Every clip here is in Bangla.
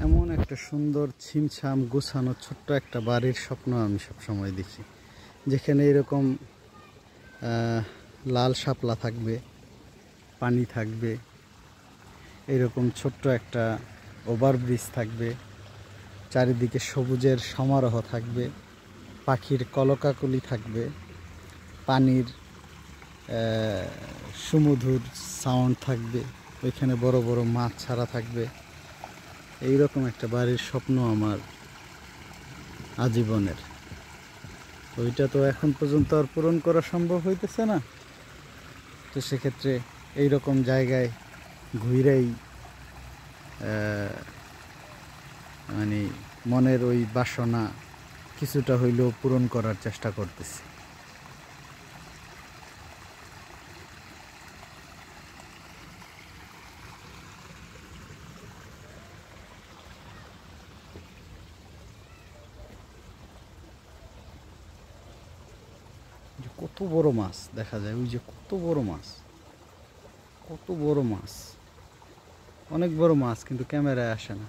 এমন একটা সুন্দর ছিমছাম গোছানো ছোট্ট একটা বাড়ির স্বপ্ন আমি সবসময় দেখি, যেখানে এরকম লাল শাপলা থাকবে, পানি থাকবে, এরকম ছোট্ট একটা ওভারব্রিজ থাকবে, চারিদিকে সবুজের সমারোহ থাকবে, পাখির কলকাকলি থাকবে, পানির সুমধুর সাউন্ড থাকবে, ওইখানে বড় বড় মাছ ছাড়া থাকবে। এইরকম একটা বাড়ির স্বপ্ন আমার আজীবনের। ওইটা তো এখন পর্যন্ত আর পূরণ করা সম্ভব হইতেছে না। তো সেক্ষেত্রে এইরকম জায়গায় ঘুরেই মানে মনের ওই বাসনা কিছুটা হইলেও পূরণ করার চেষ্টা করতেছি। কত বড় মাছ দেখা যায়, ওই যে কত বড় মাছ, কত বড় মাছ, অনেক বড় মাছ, কিন্তু ক্যামেরায় আসে না।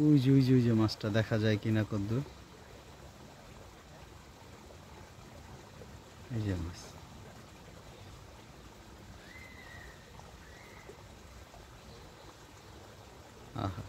ওই যে ওই যে ওই যে মাছটা দেখা যায় কিনা কদ্দূর, এই যে মাছ। আহা।